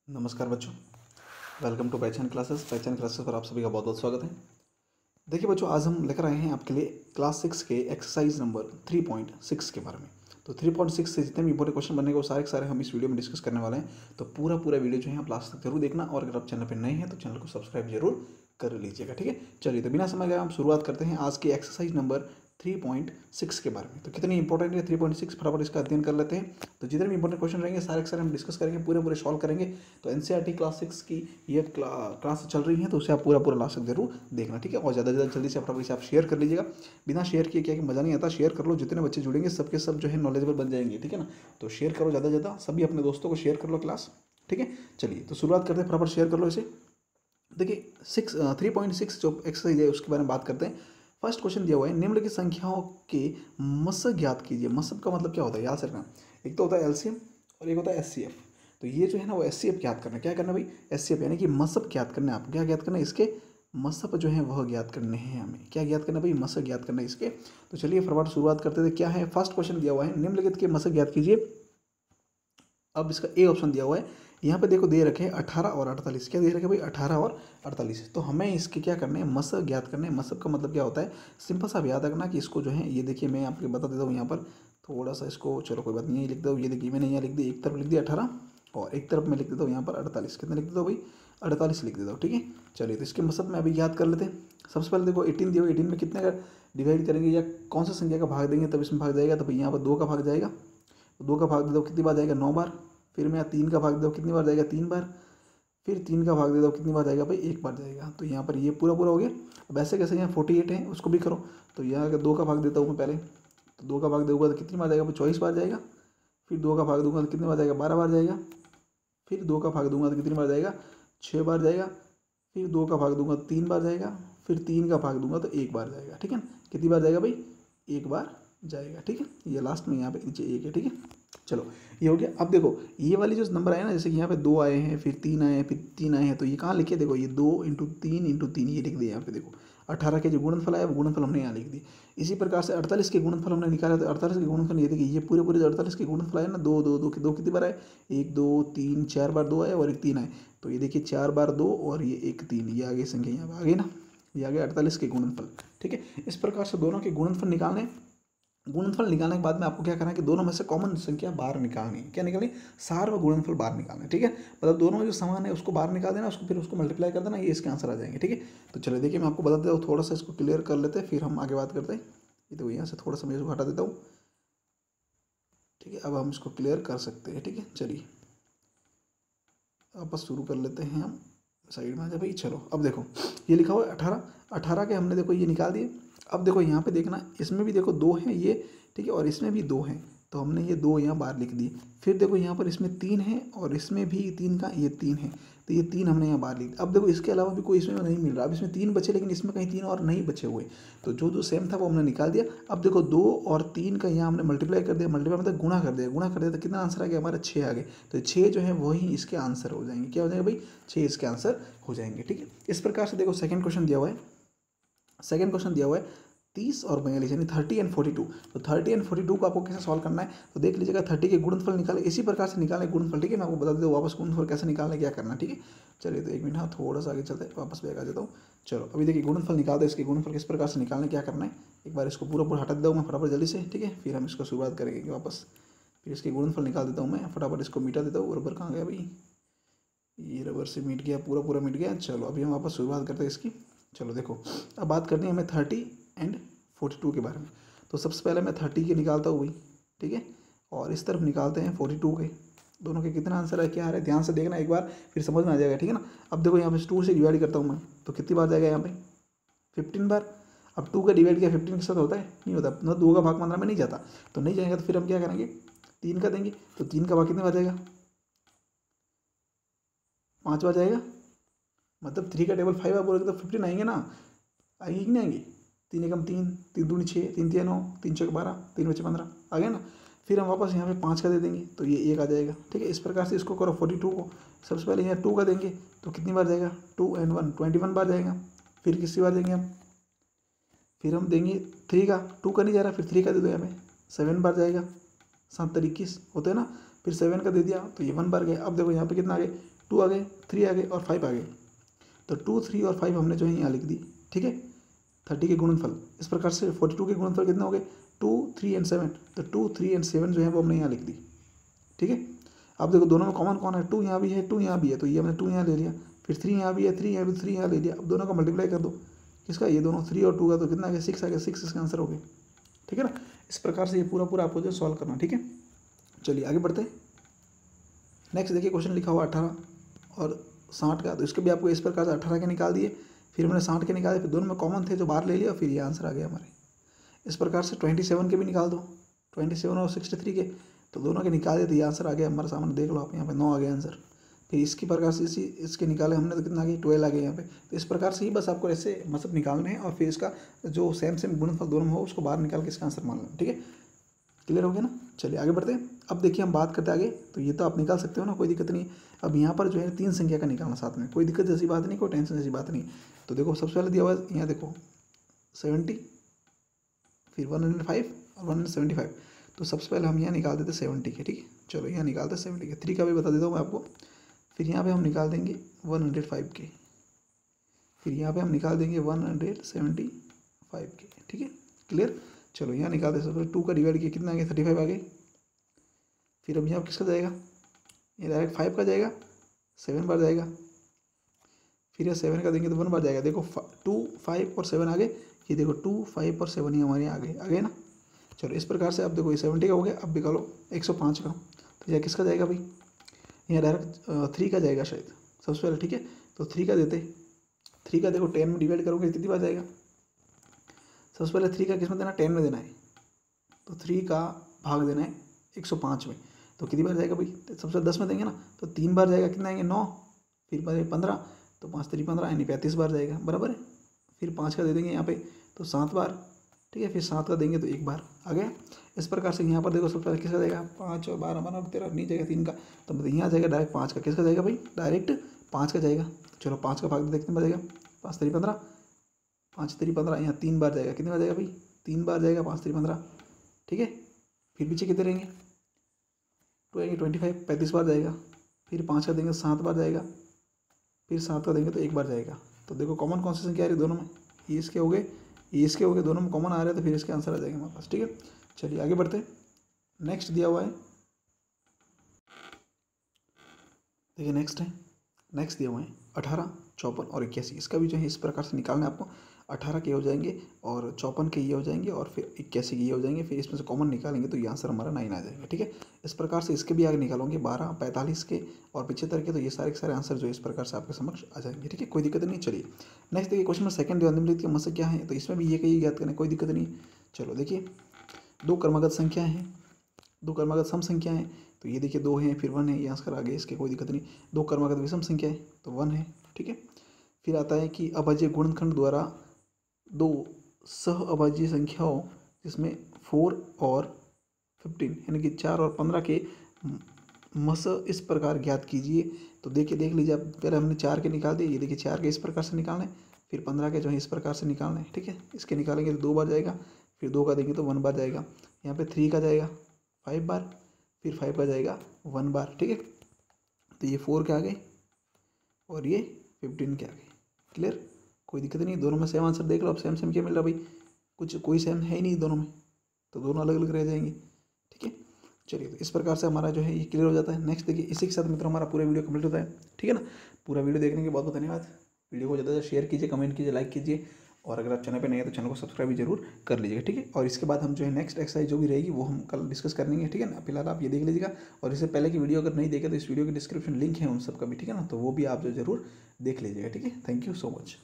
नमस्कार बच्चों, welcome to पहचान क्लासेस। पहचान क्लासेस पर आप सभी का बहुत बहुत स्वागत है। देखिए बच्चों, आज हम लेकर आए हैं आपके लिए क्लास 6 के एक्सरसाइज नंबर 3.6 के बारे में। तो 3.6 से जितने भी इंपॉर्टेंट क्वेश्चन बनेंगे वो सारे के सारे हम इस वीडियो में डिस्कस करने वाले हैं। तो पूरा वीडियो जो है आप लास्ट तक जरूर देखना, और अगर आप चैनल पर नए हैं तो चैनल को सब्सक्राइब जरूर कर लीजिएगा। ठीक है, चलिए तो बिना समय गए हम शुरुआत करते हैं आज की एक्सरसाइज नंबर 3.6 के बारे में। तो कितनी इंपॉर्टेंट है 3.6, फटाफट इसका अध्ययन कर लेते हैं। तो जितने भी इंपॉर्टेंट क्वेश्चन रहेंगे सारे के सारे हम डिस्कस करेंगे, पूरे सॉल्व करेंगे। तो एनसीईआरटी क्लास 6 की ये क्लास चल रही है, तो उसे आप पूरा लास्ट तक जरूर देखना। ठीक है, और ज़्यादा से ज़्यादा जल्दी से फटाफट इसे आप शेयर कर लीजिएगा। बिना शेयर किए क्या कि मज़ा नहीं आता, शेयर कर लो। जितने बच्चे जुड़ेंगे सबके सब जो है नॉलेजेबल बन जाएंगे। ठीक है ना, तो शेयर करो ज़्यादा से ज़्यादा, सभी अपने दोस्तों को शेयर कर लो क्लास। ठीक है, चलिए तो शुरुआत करते हैं, फटाफट शेयर कर लो इसे। देखिए 3.6 जो एक्सरसाइज है उसके बारे में बात करते हैं। फर्स्ट क्वेश्चन दिया हुआ है, निम्नलिखित संख्याओं के मस्सक ज्ञात कीजिए। मस्सक का मतलब क्या होता है, याद रखना। एक तो होता है एलसीएम और एक होता है एचसीएफ। तो ये जो है ना वो एचसीएफ ज्ञात करना है। क्या करना है भाई, एचसीएफ यानी कि मस्सक ज्ञात करना है। आप क्या ज्ञात करना है, इसके मस्सक जो है वह ज्ञात करने हैं हमें। क्या ज्ञात करना है भाई, मस्सक ज्ञात करना है इसके। तो चलिए फटाफट शुरुआत करते थे। क्या है, फर्स्ट क्वेश्चन दिया हुआ है, निम्नलिखित के मस्सक ज्ञात कीजिए। अब इसका ए ऑप्शन दिया हुआ है, यहाँ पे देखो दे रखे हैं 18 और 48। क्या दे रखे भाई, 18 और 48। तो हमें इसके क्या करने हैं, मस्सक ज्ञात करने हैं। मस्सक का मतलब क्या होता है, सिंपल सा याद रखना कि इसको जो है ये देखिए मैं आपको बता देता हूँ यहाँ पर थोड़ा सा इसको। चलो कोई बात नहीं, ये लिख दो। ये देखिए मैंने यहाँ लिख दी, एक तरफ लिख दिया 18 और एक तरफ मैं लिख देता हूँ यहाँ पर 48। कितना लिख देता हूँ भाई, 48 लिख देता हूँ। ठीक है, चलिए तो इसके मस्सक में अभी याद कर लेते हैं। सबसे पहले देखो 18 दिया हुआ, 18 में कितने का डिवाइड करेंगे या कौन सा संख्या का भाग देंगे तब इसमें भाग जाएगा। तो भाई यहाँ पर 2 का भाग जाएगा। 2 का भाग दे दो कितनी बार जाएगा, 9 बार। फिर मैं 3 का भाग दे दो कितनी बार जाएगा, 3 बार। फिर 3 का भाग दे दो कितनी बार जाएगा भाई, 1 बार जाएगा। तो यहाँ पर ये पूरा हो गया। अब ऐसे कैसे, यहाँ 48 है उसको भी करो। तो यहाँ अगर 2 का भाग देता हूँ मैं पहले, तो 2 का भाग दूंगा तो कितनी बार जाएगा भाई, 24 बार जाएगा। फिर 2 का भाग दूंगा तो कितनी बार जाएगा, 12 बार जाएगा। फिर 2 का भाग दूंगा तो कितनी बार जाएगा, 6 बार जाएगा। फिर 2 का भाग दूंगा तो 3 बार जाएगा। फिर 3 का भाग दूंगा तो 1 बार जाएगा। ठीक है ना, कितनी बार जाएगा भाई, 1 बार जाएगा। ठीक है, ये लास्ट में यहाँ पे नीचे 1 है। ठीक है, चलो ये हो गया। अब देखो ये वाली जो नंबर आए ना, जैसे कि यहाँ पे 2 आए हैं, फिर 3 आए हैं, फिर 3 आए हैं, तो ये कहाँ लिखे, देखो ये 2 इंटू 3 ये लिख दिया यहाँ पे। देखो 18 के जो गुणनफल आया वो गुणनफल हमने यहाँ लिख दी। इसी प्रकार से 48 के गुणनफल हमने निकाला, तो 48 के गुणनफल ये देखिए, ये पूरे जो 48 के गुणनफल आए ना, दो दो दो दो कितनी बार आए, 1 2 3 4 बार 2 आए और एक 3 आए। तो ये देखिए 4 बार 2 और ये 1 3, ये आगे संख्या यहाँ आ गई ना, ये आ गया 48 के गुणनफल। ठीक है, इस प्रकार से दोनों के गुणनफल निकालने। गुणनफल निकालने के बाद में आपको क्या करना है कि दोनों में से कॉमन संख्या बाहर निकालनी है। क्या निकालनी, सार व गुणनफल बाहर निकालना है। ठीक है, मतलब दोनों में जो समान है उसको बाहर निकाल देना, उसको फिर उसको मल्टीप्लाई कर देना, ये इसके आंसर आ जाएंगे। ठीक है, तो चलिए देखिए मैं आपको बता देता हूँ, थोड़ा सा इसको क्लियर कर लेते हैं फिर हम आगे बात करते हैं। ये तो यहाँ से थोड़ा सा मैं इसको हटा देता हूँ। ठीक है, अब हम इसको क्लियर कर सकते हैं। ठीक है, चलिए वापस शुरू कर लेते हैं हम। साइड में आ जाए भाई। चलो अब देखो ये लिखा हुआ है 18, 18 के हमने देखो ये निकाल दिए। अब देखो यहाँ पे देखना, इसमें भी देखो 2 हैं ये। ठीक है, और इसमें भी 2 हैं, तो हमने ये 2 यहाँ बाहर लिख दिए। फिर देखो यहाँ पर इसमें 3 है और इसमें भी 3 का ये 3 है, तो ये 3 हमने यहाँ बाहर लिख दिया। अब देखो इसके अलावा भी कोई इसमें नहीं मिल रहा। अब इसमें 3 बचे, लेकिन इसमें कहीं 3 और नहीं बचे हुए, तो जो सेम था वो हमने निकाल दिया। अब देखो 2 और 3 का यहाँ हमने मल्टीप्लाई कर दिया। मल्टीप्लाई मतलब गुणा कर दिया, तो कितना आंसर आ गया हमारा, 6 आ गए। तो 6 जो है वही इसके आंसर हो जाएंगे। क्या हो जाएगा भाई, 6 इसके आंसर हो जाएंगे। ठीक है, इस प्रकार से देखो सेकंड क्वेश्चन दिया हुआ है। सेकंड क्वेश्चन दिया हुआ है 30 और 42 यानी 30 एंड 42। तो 30 एंड 42 को आपको कैसे सॉल्व करना है, तो देख लीजिएगा। 30 के गुणनफल निकाले, इसी प्रकार से निकालें गुणनफल। ठीक है, मैं आपको बता देता हूँ वापस गुणनफल कैसे निकालना, क्या करना है। ठीक है, चलिए तो 1 मिनट, हाँ थोड़ा सा आगे चलते हैं, वापस बैक आ जाता हूँ। चलो अभी देखिए गुणनफल निकाल दो, इसके गुणनफल किस प्रकार से निकालना, क्या करना है। एक बार इसको पूरा हटा देता हूँ मैं फटाफट जल्दी से। ठीक है, फिर हम इसको शुरुआत करेंगे वापस। फिर इसके गुणनफल निकाल देता हूँ मैं फटाफट, इसको मिटा देता हूँ। रबर कहाँ गया भाई, ये रबर से मिट गया, पूरा मिट गया। चलो अभी हम वापस शुरुआत करते हैं इसकी। चलो देखो अब बात करनी है हमें 30 एंड 42 के बारे में। तो सबसे पहले मैं 30 के निकालता हूँ भाई। ठीक है, और इस तरफ निकालते हैं 42 के। दोनों के कितना आंसर है, क्या आ रहा है, ध्यान से देखना एक बार, फिर समझ में आ जाएगा। ठीक है ना, अब देखो यहाँ पे 2 से डिवाइड करता हूँ मैं, तो कितनी बार जाएगा यहाँ पे, 15 बार। अब 2 का डिवाइड किया 15 के साथ होता है, नहीं होता, मतलब 2 का भाग 15 में नहीं जाता। तो नहीं जाएगा तो फिर हम क्या करेंगे, 3 का देंगे। तो 3 का भाग कितने बार जाएगा, 5 बार जाएगा। मतलब 3 का टेबल 5 बार बोलोगे तो 15 आएंगे ना, आएंगे कि नहीं आएंगे। 3 एकम 3, 3 दूनी 6, 3 तिया 9, 3 चौक 12, 3 बचे 15, आ गया ना। फिर हम वापस यहाँ पे 5 का दे देंगे, तो ये 1 आ जाएगा। ठीक है, इस प्रकार से इसको करो 42 को। सबसे पहले यहाँ 2 का देंगे, तो कितनी बार जाएगा, 2 एंड 1 21 बार जाएगा। फिर किसी बार देंगे हम, फिर हम देंगे 3 का, 2 का नहीं जा रहा, फिर 3 का दे दो यहाँ पे, 7 बार जाएगा। 7 21 होते हैं ना, फिर 7 का दे दिया तो ये 1 बार गया। अब देखो यहाँ पे कितना आ गया, 2 आ गए, 3 आ गए और 5 आ गए। तो 2, 3 और 5 हमने जो है यहाँ लिख दी, ठीक है। 30 के गुणनफल इस प्रकार से 42 के गुणनफल कितने हो गए 2, 3 एंड 7। तो 2, 3 एंड 7 जो है वो हमने यहाँ लिख दी, ठीक है। अब देखो दोनों में कॉमन कौन है, 2 यहाँ भी है, 2 यहाँ भी है, तो ये हमने 2 यहाँ ले लिया। फिर 3 यहाँ भी है, 3 यहाँ भी, 3 यहाँ ले लिया। अब दोनों का मल्टीप्लाई कर दो, किसका, ये दोनों 3 और 2 का, तो कितना आ गया 6 आ गया, 6 इसका आंसर हो गया, ठीक है ना। इस प्रकार से ये पूरा आपको जो सॉल्व करना, ठीक है। चलिए आगे बढ़ते हैं। नेक्स्ट देखिए क्वेश्चन लिखा हुआ 18 और 60 का, तो इसके भी आपको इस प्रकार से 18 के निकाल दिए, फिर मैंने 60 के निकाले, फिर दोनों में कॉमन थे जो बाहर ले लिया, फिर ये आंसर आ गया हमारे। इस प्रकार से 27 के भी निकाल दो, 27 और 63 के, तो दोनों के निकाल दिए तो ये आंसर आ गया हमारे सामने, देख लो आप यहाँ पे 9 आ गया आंसर। फिर इसकी प्रकार से इसके निकाले हमने तो कितना आ गया 12 आ गया यहाँ पे। तो इस प्रकार से ही बस आपको ऐसे मतलब निकालने हैं और फिर इसका जो सेम गुणनफल दोनों में हो उसको बाहर निकाल के इसका आंसर मान लेना, ठीक है। क्लियर हो गया ना। चलिए आगे बढ़ते हैं। अब देखिए हम बात करते आगे, तो ये तो आप निकाल सकते हो ना, कोई दिक्कत नहीं। अब यहाँ पर जो है 3 संख्या का निकालना साथ में, कोई दिक्कत जैसी बात नहीं, कोई टेंशन जैसी बात नहीं। तो देखो सबसे पहले दिया हुआ है यहाँ देखो 70, फिर 105 और 175। तो सबसे पहले हम यहाँ निकाल देते 70 के, ठीक है। चलो यहाँ निकालते 70 के, 3 का भी बता देता हूँ मैं आपको। फिर यहाँ पे हम निकाल देंगे 105 के, फिर यहाँ पे हम निकाल देंगे 175 के, ठीक है। क्लियर। चलो यहाँ निकालते सबसे पहले 2 का डिवाइड किया, कितना आ गया 35 आ गए। फिर अब यहाँ किसका जाएगा, ये डायरेक्ट 5 का जाएगा, 7 बार जाएगा। फिर यह 7 का देंगे तो 1 बार जाएगा। देखो 2, 5 और 7 आ गए, ये देखो 2, 5 और 7 ही हमारे आ गए ना। चलो इस प्रकार से अब देखो ये 70 का हो गया। अब निकालो 105 का, तो यह किसका जाएगा भाई, यहाँ डायरेक्ट 3 का जाएगा शायद सबसे पहले, ठीक है। तो 3 का देते, 3 का देखो 10 में डिवाइड करोगे कितनी बार जाएगा, सबसे पहले 3 का किस में देना, 10 में देना है। तो 3 का भाग देना है 105 में, तो कितनी बार जाएगा भाई, तो सबसे 10 में देंगे ना, तो 3 बार जाएगा, कितना आएंगे 9, फिर 15, तो 5 3 15 यानी 35 बार जाएगा, बराबर है। फिर 5 का दे देंगे यहाँ पे तो 7 बार, ठीक है। फिर 7 का देंगे तो 1 बार आ गया। इस प्रकार से यहाँ पर देखो सबसे पहले किसका जाएगा, 5 और 12 12 13 नहीं जाएगा 3 का, तो यहाँ जाएगा डायरेक्ट 5 का, किसका जाएगा भाई, डायरेक्ट 5 का जाएगा। चलो 5 का भाग देखते हैं जाएगा, 5 3 15, 5 3 15, यहाँ 3 बार जाएगा, कितनी बार जाएगा भाई, 3 बार जाएगा, 5 3 15, ठीक है। फिर पीछे कितने रहेंगे, 2 आएंगे 25, 35 बार जाएगा। फिर 5 का देंगे 7 बार जाएगा, फिर 7 का देंगे तो 1 बार जाएगा। तो देखो कॉमन कौन सी संख्या आ रही है दोनों में, ये इसके हो गए, ये इसके हो गए, दोनों में कॉमन आ रहे हैं, तो फिर इसके आंसर आ जाएंगे हमारे पास, ठीक है। चलिए आगे बढ़ते हैं। नेक्स्ट दिया हुआ है, देखिए नेक्स्ट दिया हुआ है 18, 54 और 81। इसका भी जो है इस प्रकार से निकालना है आपको। 18 के हो जाएंगे और 54 के ये हो जाएंगे और फिर 81 के ये हो जाएंगे, फिर इसमें से कॉमन निकालेंगे तो ये आंसर हमारा 9 आ जाएगा, ठीक है। इस प्रकार से इसके भी आगे निकालोगे 12, 45 के और 75 के, तो ये सारे के सारे आंसर जो है इस प्रकार से आपके समक्ष आ जाएंगे, ठीक है। कोई दिक्कत नहीं। चलिए नेक्स्ट देखिए क्वेश्चन में सेकंड निम्नलिखित के मत क्या है, तो इसमें भी ये कहीं ज्ञात करना, कोई दिक्कत नहीं। चलो देखिए 2 क्रमागत संख्या है, 2 क्रमागत सम संख्या है, तो ये देखिए 2 है, फिर 1 है, ये आंसर आगे इसके कोई दिक्कत नहीं। 2 क्रमागत विषम संख्या है तो 1 है, ठीक है। फिर आता है कि अभाज्य गुणनखंड द्वारा 2 सह अभाज्य संख्याओं जिसमें 4 और 15 यानी कि 4 और 15 के मस इस प्रकार ज्ञात कीजिए। तो देखिए देख लीजिए, अब पहले हमने 4 के निकाल दिए, ये देखिए 4 के इस प्रकार से निकालने, फिर 15 के जो है इस प्रकार से निकालने, ठीक है। इसके निकालेंगे तो 2 बार जाएगा, फिर 2 का देंगे तो 1 बार जाएगा। यहाँ पे 3 का जाएगा 5 बार, फिर 5 का जाएगा 1 बार, ठीक है। तो ये 4 के आ गए और ये 15 के आ गए। क्लियर, कोई दिक्कत नहीं। दोनों में सेम आंसर देख लो, अब सेम सेम क्या मिल रहा भाई, कुछ कोई सेम है ही नहीं दोनों में, तो दोनों अलग अलग रह जाएंगे, ठीक है। चलिए तो इस प्रकार से हमारा जो है ये क्लियर हो जाता है। नेक्स्ट देखिए, इसी के साथ मित्रों हमारा पूरा वीडियो कंप्लीट होता है, ठीक है ना। पूरा वीडियो देखने के बहुत बहुत धन्यवाद। वीडियो को ज़्यादा से शेयर कीजिए, कमेंट कीजिए, लाइक कीजिए, और अगर आप चैनल पे नए हैं तो चैनल को सब्सक्राइब भी जरूर कर लीजिएगा, ठीक है। और इसके बाद हम जो है नेक्स्ट एक्सरसाइज जो भी रहेगी वो हम कल डिस्कस कर लेंगे, ठीक है ना। फिलहाल आप ये देख लीजिएगा, और इससे पहले की वीडियो अगर नहीं देखे तो इस वीडियो के डिस्क्रिप्शन लिंक है उन सब का भी, ठीक है ना, तो वो भी आप जो जरूर देख लीजिएगा, ठीक है। Thank you so much.